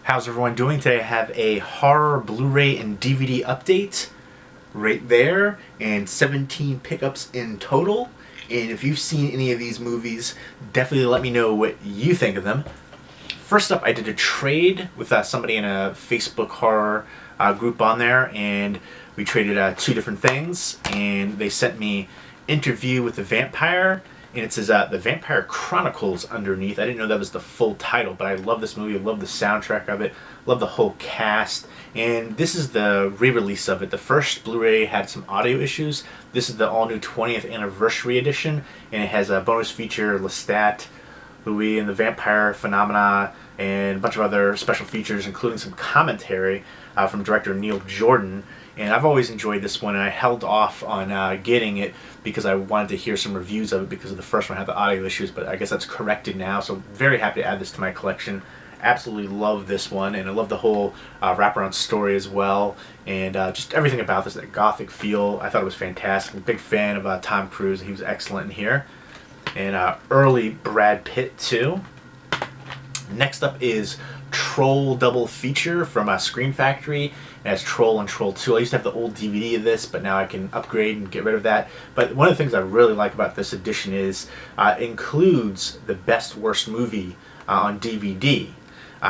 How's everyone doing today? I have a horror Blu-ray and DVD update right there, and 17 pickups in total. And if you've seen any of these movies, definitely let me know what you think of them. First up, I did a trade with somebody in a Facebook horror group on there, and we traded two different things, and they sent me Interview with the Vampire, and it says The Vampire Chronicles underneath. I didn't know that was the full title, but I love this movie. I love the soundtrack of it. Love the whole cast. And this is the re-release of it. The first Blu-ray had some audio issues. This is the all-new 20th anniversary edition, and it has a bonus feature, Lestat, Louis, and the Vampire Phenomena, and a bunch of other special features, including some commentary from director Neil Jordan. And I've always enjoyed this one, and I held off on getting it because I wanted to hear some reviews of it because of the first one had the audio issues, but I guess that's corrected now, so very happy to add this to my collection. Absolutely love this one, and I love the whole wraparound story as well, and just everything about this, that gothic feel. I thought it was fantastic. I'm a big fan of Tom Cruise. He was excellent in here. And early Brad Pitt too. Next up is Troll double feature from Scream Factory. It has Troll and Troll 2. I used to have the old DVD of this, but now I can upgrade and get rid of that. But one of the things I really like about this edition is it includes the best worst movie on DVD.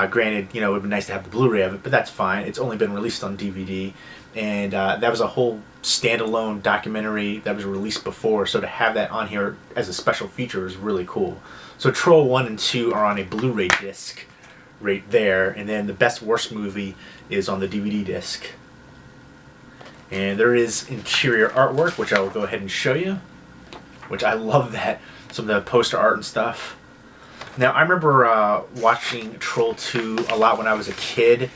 Granted, you know, it would be nice to have the Blu-ray of it, but that's fine. It's only been released on DVD, and that was a whole standalone documentary that was released before, so to have that on here as a special feature is really cool. So Troll 1 and 2 are on a Blu-ray disc right there, and then the best worst movie is on the DVD disc. And there is interior artwork, which I will go ahead and show you, which I love that, some of the poster art and stuff. Now, I remember watching Troll 2 a lot when I was a kid,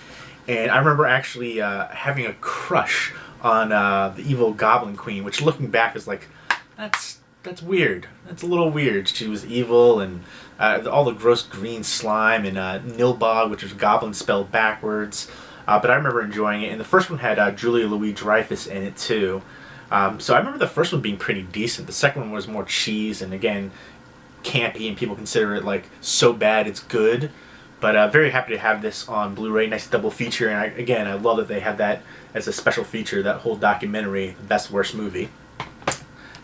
and I remember actually having a crush on the evil Goblin Queen, which looking back is like, that's weird. That's a little weird. She was evil, and all the gross green slime, and Nilbog, which was goblin spelled backwards. But I remember enjoying it, and the first one had Julia Louis-Dreyfus in it too. So I remember the first one being pretty decent. The second one was more cheese, and again, campy, and people consider it like so bad it's good. But very happy to have this on Blu-ray. Nice double feature, and I love that they have that as a special feature, that whole documentary, the best worst movie.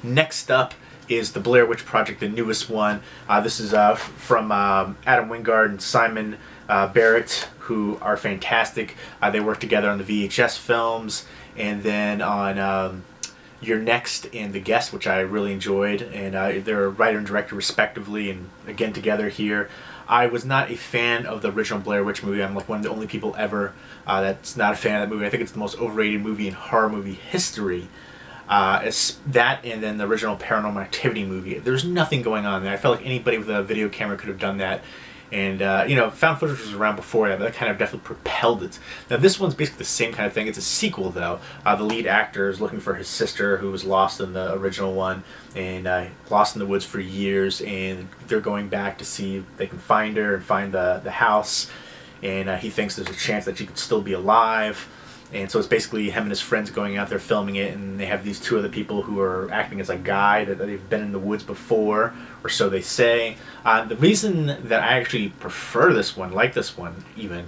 Next up is the Blair Witch Project, the newest one. This is from Adam Wingard and Simon Barrett, who are fantastic. They work together on the VHS films, and then on Your Next and The Guest, which I really enjoyed, and they're a writer and director respectively, and again together here. I was not a fan of the original Blair Witch movie. I'm like one of the only people ever that's not a fan of that movie. I think it's the most overrated movie in horror movie history. It's that, and then the original Paranormal Activity movie. There's nothing going on there. I felt like anybody with a video camera could have done that. And, you know, found footage was around before that, but that kind of definitely propelled it. Now, this one's basically the same kind of thing. It's a sequel, though. The lead actor is looking for his sister, who was lost in the original one, and lost in the woods for years, and they're going back to see if they can find her and find the house, and he thinks there's a chance that she could still be alive. And so it's basically him and his friends going out there filming it, and they have these two other people who are acting as a guide that they've been in the woods before, or so they say. The reason that I actually prefer this one, like this one even,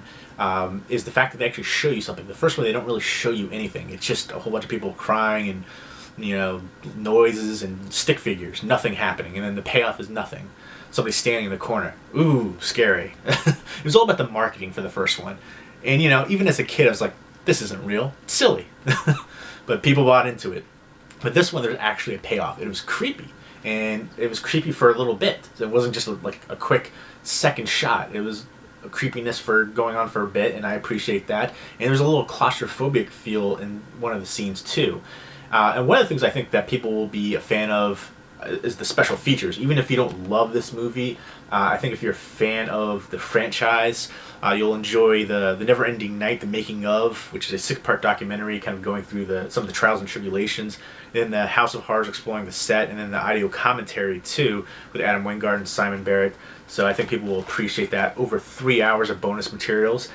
is the fact that they actually show you something. The first one, they don't really show you anything. It's just a whole bunch of people crying and, you know, noises and stick figures, nothing happening, and then the payoff is nothing. Somebody standing in the corner. Ooh, scary. It was all about the marketing for the first one. And, you know, even as a kid, I was like, this isn't real. It's silly. But people bought into it. But this one, there's actually a payoff. It was creepy. And it was creepy for a little bit. So it wasn't just like a quick second shot. It was a creepiness for going on for a bit, and I appreciate that. And there's a little claustrophobic feel in one of the scenes too. And one of the things I think that people will be a fan of is the special features. Even if you don't love this movie, I think if you're a fan of the franchise, you'll enjoy the Never Ending Night, the making of, which is a 6-part documentary kind of going through some of the trials and tribulations. Then the House of Horrors exploring the set, and then the audio commentary too with Adam Wingard and Simon Barrett. So I think people will appreciate that. Over 3 hours of bonus materials.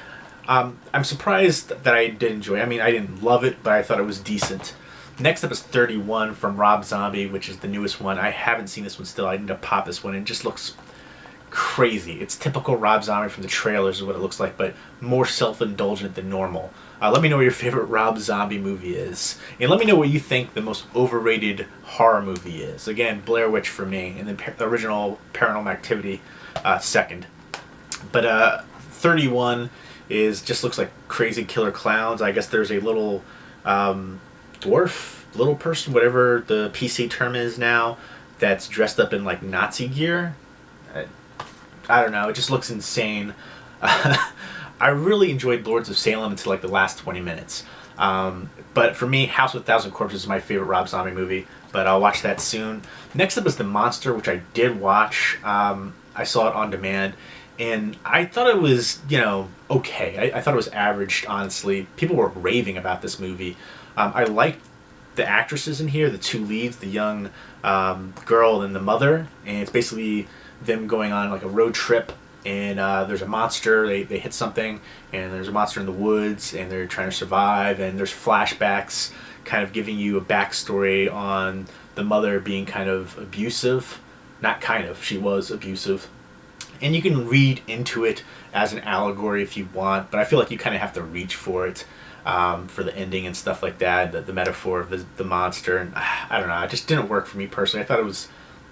I'm surprised that I did enjoy it. I mean, I didn't love it, but I thought it was decent. Next up is 31 from Rob Zombie, which is the newest one. I haven't seen this one still. I need to pop this one. It just looks crazy. It's typical Rob Zombie from the trailers is what it looks like, but more self-indulgent than normal. Let me know what your favorite Rob Zombie movie is. And let me know what you think the most overrated horror movie is. Again, Blair Witch for me, and then the original Paranormal Activity second. But 31 just looks like crazy killer clowns. I guess there's a little dwarf, little person, whatever the PC term is now, that's dressed up in like Nazi gear. I don't know, it just looks insane. I really enjoyed Lords of Salem until like the last 20 minutes. But for me, House with a Thousand Corpses is my favorite Rob Zombie movie, but I'll watch that soon. Next up is The Monster, which I did watch. I saw it on demand, and I thought it was, okay. I thought it was average, honestly. People were raving about this movie. I liked the actresses in here, the two leads, the young girl and the mother, and it's basically them going on like a road trip, and there's a monster, they hit something, and there's a monster in the woods, and they're trying to survive, and there's flashbacks kind of giving you a backstory on the mother being kind of abusive. Not kind of, she was abusive. And you can read into it as an allegory if you want, but I feel like you kind of have to reach for it. For the ending and stuff like that, the metaphor of the monster, and I don't know, it just didn't work for me personally. I thought it was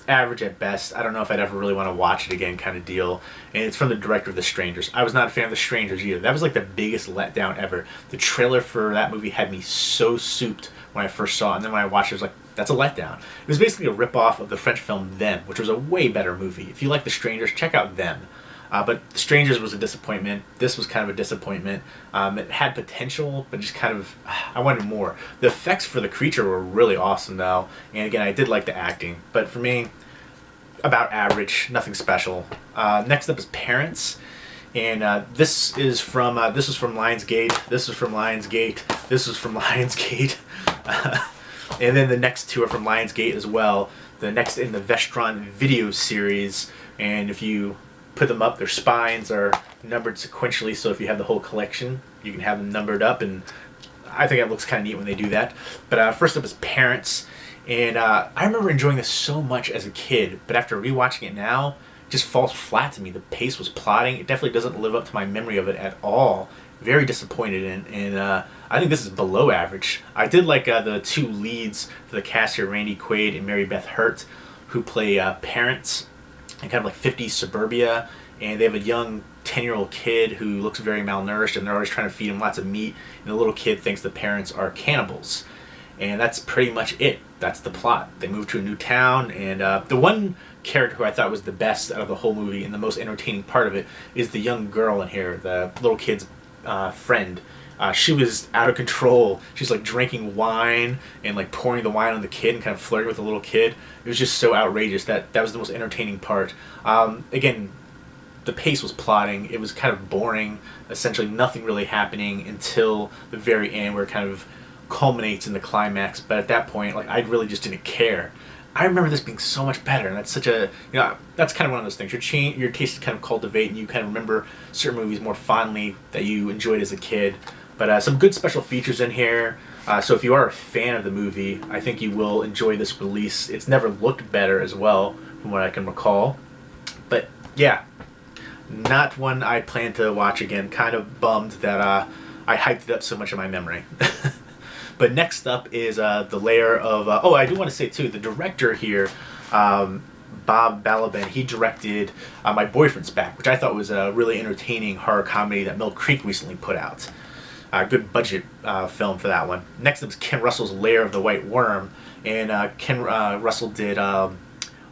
average at best. I don't know if I'd ever really want to watch it again, kind of deal. And it's from the director of The Strangers. I was not a fan of The Strangers either. That was like the biggest letdown ever. The trailer for that movie had me so souped when I first saw it, and then when I watched it, I was like, that's a letdown. It was basically a rip-off of the French film Them, which was a way better movie. If you like The Strangers, check out Them. But Strangers was a disappointment. This was kind of a disappointment. It had potential, but just kind of, I wanted more. The effects for the creature were really awesome, though. And again, I did like the acting. But for me, about average, nothing special. Next up is Parents. And this was from Lionsgate. This was from Lionsgate. This was from Lionsgate. And then the next two are from Lionsgate as well. The next in the Vestron video series. And if you put them up, their spines are numbered sequentially, so if you have the whole collection, you can have them numbered up, and I think it looks kind of neat when they do that. But first up is Parents, and I remember enjoying this so much as a kid, but after rewatching it now, it just falls flat to me. The pace was plodding. It definitely doesn't live up to my memory of it at all. Very disappointed, and I think this is below average. I did like the two leads for the cast here, Randy Quaid and Mary Beth Hurt, who play parents in kind of like 50s suburbia, and they have a young 10-year-old kid who looks very malnourished, and they're always trying to feed him lots of meat, and the little kid thinks the parents are cannibals. And that's pretty much it. That's the plot. They move to a new town, and the one character who I thought was the best out of the whole movie and the most entertaining part of it is the young girl in here, the little kid's friend. She was out of control. She's like drinking wine and like pouring the wine on the kid and kind of flirting with the little kid. It was just so outrageous. That was the most entertaining part. Again, the pace was plodding. It was kind of boring. Essentially nothing really happening until the very end, where it kind of culminates in the climax. But at that point, like, I really just didn't care. I remember this being so much better, and that's such a, that's kind of one of those things. Your taste kind of cultivate, and you kind of remember certain movies more fondly that you enjoyed as a kid. But some good special features in here. So if you are a fan of the movie, I think you will enjoy this release. It's never looked better as well, from what I can recall. But yeah, not one I plan to watch again. Kind of bummed that I hyped it up so much in my memory. But next up is the Lair of... oh, I do want to say, too, the director here, Bob Balaban, he directed My Boyfriend's Back, which I thought was a really entertaining horror comedy that Mill Creek recently put out. Good budget film for that one. Next up is Ken Russell's Lair of the White Worm, and Ken Russell did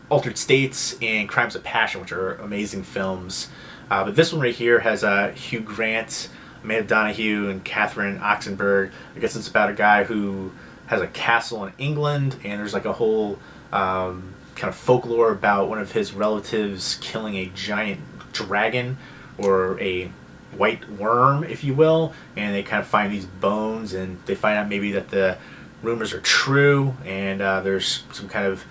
Altered States and Crimes of Passion, which are amazing films. But this one right here has Hugh Grant, Amanda Donahue, and Catherine Oxenberg. I guess it's about a guy who has a castle in England, and there's like a whole kind of folklore about one of his relatives killing a giant dragon, or a white worm, if you will, and they kind of find these bones, and they find out maybe that the rumors are true, and there's some kind of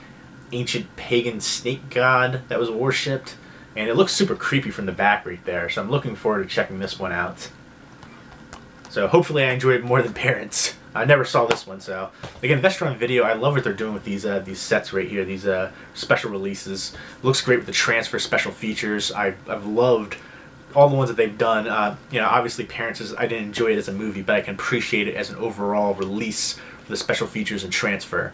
ancient pagan snake god that was worshipped, and it looks super creepy from the back right there, so I'm looking forward to checking this one out. So hopefully I enjoy it more than Parents. I never saw this one, so again, Vestron Video. I love what they're doing with these sets right here. These special releases. Looks great with the transfer special features. I've loved all the ones that they've done. You know, obviously, Parents is, I didn't enjoy it as a movie, but I can appreciate it as an overall release for the special features and transfer.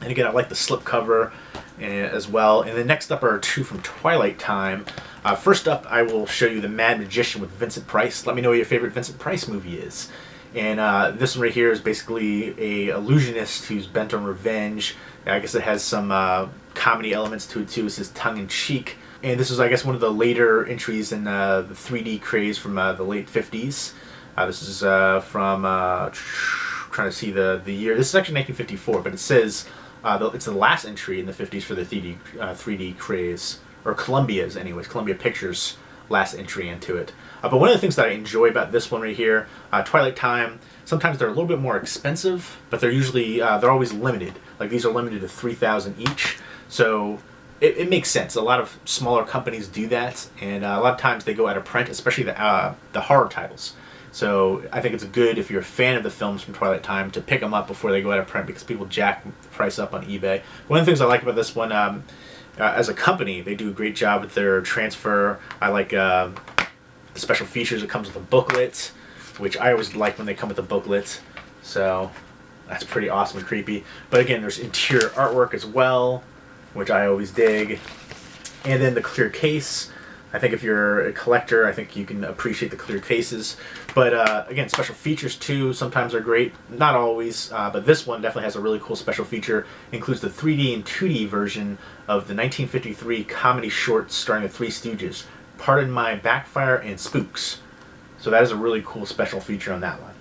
And again, I like the slipcover as well. And then next up are two from Twilight Time. First up, I will show you The Mad Magician with Vincent Price. Let me know what your favorite Vincent Price movie is. And this one right here is basically a illusionist who's bent on revenge. I guess it has some comedy elements to it too. It says tongue-in-cheek. And this is, I guess, one of the later entries in the 3D craze from the late 50s. This is from, trying to see the year. This is actually 1954, but it says it's the last entry in the 50s for the 3D craze. Or Columbia's, anyways. Columbia Pictures' last entry into it. But one of the things that I enjoy about this one right here, Twilight Time, sometimes they're a little bit more expensive, but they're usually, they're always limited. Like these are limited to 3,000 each, so it makes sense. A lot of smaller companies do that, and a lot of times they go out of print, especially the horror titles. So I think it's good if you're a fan of the films from Twilight Time to pick them up before they go out of print, because people jack the price up on eBay. One of the things I like about this one, as a company, they do a great job with their transfer. I like special features. It comes with a booklet, which I always like when they come with a booklet, so that's pretty awesome and creepy. But again, there's interior artwork as well, which I always dig. And then the clear case. I think if you're a collector, I think you can appreciate the clear cases. But again, special features too sometimes are great. Not always, but this one definitely has a really cool special feature. It includes the 3D and 2D version of the 1953 comedy short starring the Three Stooges, Pardon My Backfire and Spooks. So that is a really cool special feature on that one.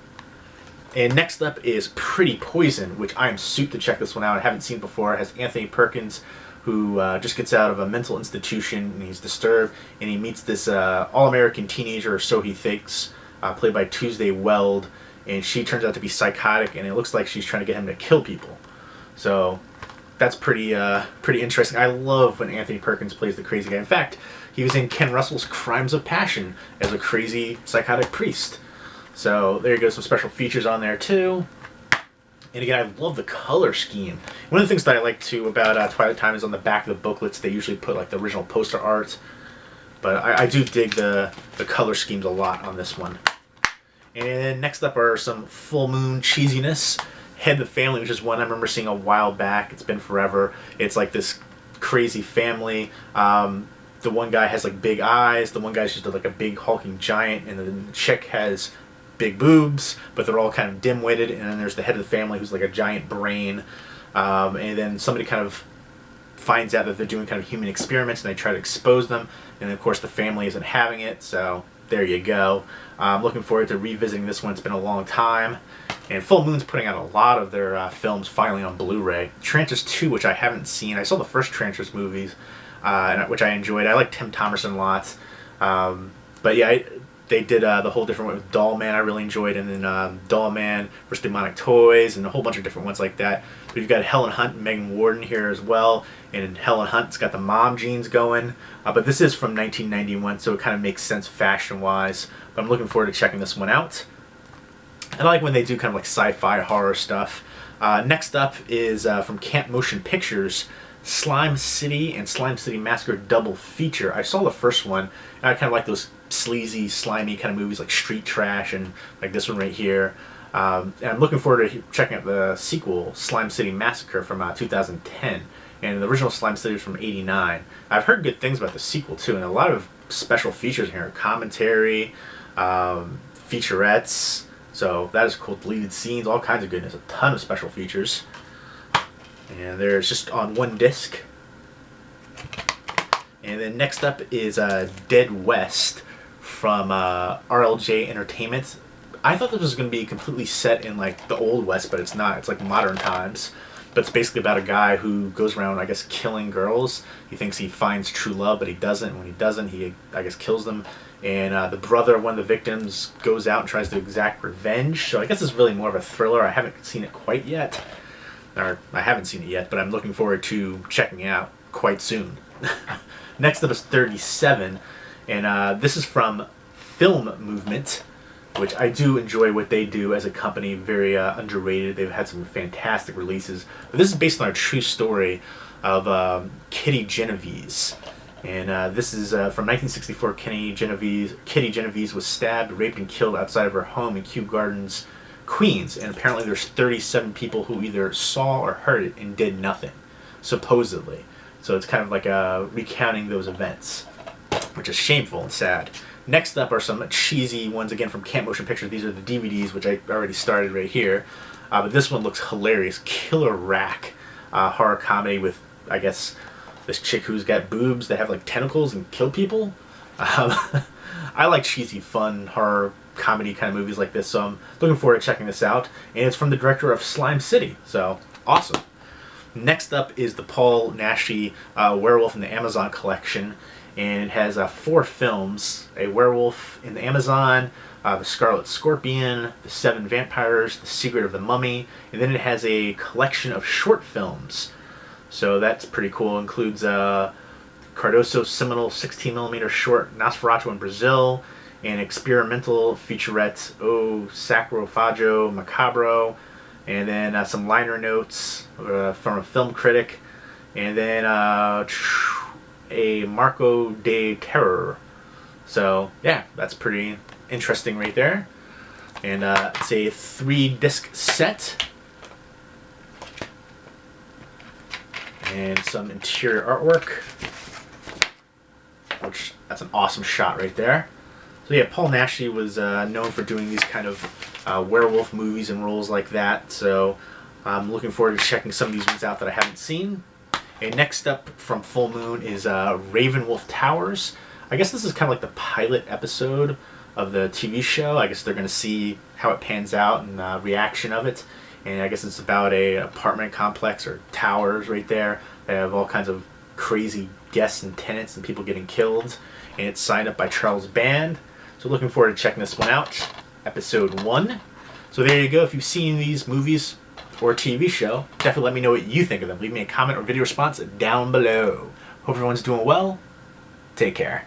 And next up is Pretty Poison, which I am super to check this one out. I haven't seen it before. It has Anthony Perkins, who just gets out of a mental institution, and he's disturbed, and he meets this all-American teenager, or so he thinks, played by Tuesday Weld, and she turns out to be psychotic, and it looks like she's trying to get him to kill people. So that's pretty interesting. I love when Anthony Perkins plays the crazy guy. In fact, he was in Ken Russell's Crimes of Passion as a crazy psychotic priest. So there you go, some special features on there too. And again, I love the color scheme. One of the things that I like too about Twilight Time is on the back of the booklets, they usually put like the original poster art. But I do dig the color schemes a lot on this one. And next up are some full moon cheesiness. Head the Family, which is one I remember seeing a while back. It's been forever. It's like this crazy family. The one guy has like big eyes. The one guy's just like a big hulking giant, and the chick has big boobs, but they're all kind of dim-witted. And then there's the head of the family who's like a giant brain. And then somebody kind of finds out that they're doing kind of human experiments, and they try to expose them. And of course, the family isn't having it. So there you go. I'm looking forward to revisiting this one. It's been a long time. And Full Moon's putting out a lot of their films finally on Blu-ray. Trancers 2, which I haven't seen. I saw the first Trancers movies, which I enjoyed. I like Tim Thomerson lots. But yeah, they did the whole different one with Doll Man I really enjoyed, and then Doll Man vs. Demonic Toys, and a whole bunch of different ones like that. But you've got Helen Hunt and Megan Warden here as well, and Helen Hunt's got the mom jeans going. But this is from 1991, so it kind of makes sense fashion-wise. But I'm looking forward to checking this one out. And I like when they do kind of like sci-fi horror stuff. Next up is from Camp Motion Pictures, Slime City and Slime City Massacre double feature. I saw the first one, and I kind of like those sleazy, slimy kind of movies like Street Trash and like this one right here. And I'm looking forward to checking out the sequel, Slime City Massacre, from 2010. And the original Slime City was from '89. I've heard good things about the sequel too, and a lot of special features in here. Commentary, featurettes. So that is cool. Deleted scenes, all kinds of goodness. A ton of special features. And there's just on one disc. And then next up is Dead West from RLJ Entertainment. I thought this was going to be completely set in like the Old West, but it's not. It's like modern times. But it's basically about a guy who goes around, I guess, killing girls. He thinks he finds true love, but he doesn't. When he doesn't, he, I guess, kills them. And the brother of one of the victims goes out and tries to exact revenge. So I guess it's really more of a thriller. I haven't seen it quite yet. Or I haven't seen it yet, but I'm looking forward to checking it out quite soon. Next up is 37. And this is from Film Movement. which I do enjoy what they do as a company. Very underrated. They've had some fantastic releases. But this is based on a true story of Kitty Genovese. And this is from 1964. Kitty Genovese was stabbed, raped, and killed outside of her home in Kew Gardens, Queens. And apparently there's 37 people who either saw or heard it and did nothing, supposedly. So it's kind of like recounting those events, which is shameful and sad. Next up are some cheesy ones, again, from Camp Motion Pictures. These are the DVDs, which I already started right here. But this one looks hilarious. Killer Rack horror comedy with, I guess, this chick who's got boobs that have like tentacles and kill people. I like cheesy, fun horror comedy kind of movies like this, so I'm looking forward to checking this out. And it's from the director of Slime City, so awesome. Next up is the Paul Naschy Werewolf in the Amazon collection, and it has 4 films: A Werewolf in the Amazon, The Scarlet Scorpion, The Seven Vampires, The Secret of the Mummy, and then it has a collection of short films. So that's pretty cool. It includes Cardoso's seminal 16mm short Nosferatu in Brazil, an experimental featurette O Sacrofaggio Macabro, and then some liner notes from a film critic, and then a Marco de Terror. So yeah, that's pretty interesting right there. And it's a 3-disc set. And some interior artwork, which that's an awesome shot right there. So yeah, Paul Naschy was known for doing these kind of werewolf movies and roles like that. So I'm looking forward to checking some of these ones out that I haven't seen. And next up from Full Moon is Ravenwolf Towers. I guess this is kind of like the pilot episode of the TV show. I guess they're going to see how it pans out and reaction of it. And I guess it's about a apartment complex or towers right there. They have all kinds of crazy guests and tenants and people getting killed. And it's signed up by Charles Band. So looking forward to checking this one out. Episode 1. So there you go. If you've seen these movies or TV show, definitely let me know what you think of them. Leave me a comment or video response down below. Hope everyone's doing well. Take care.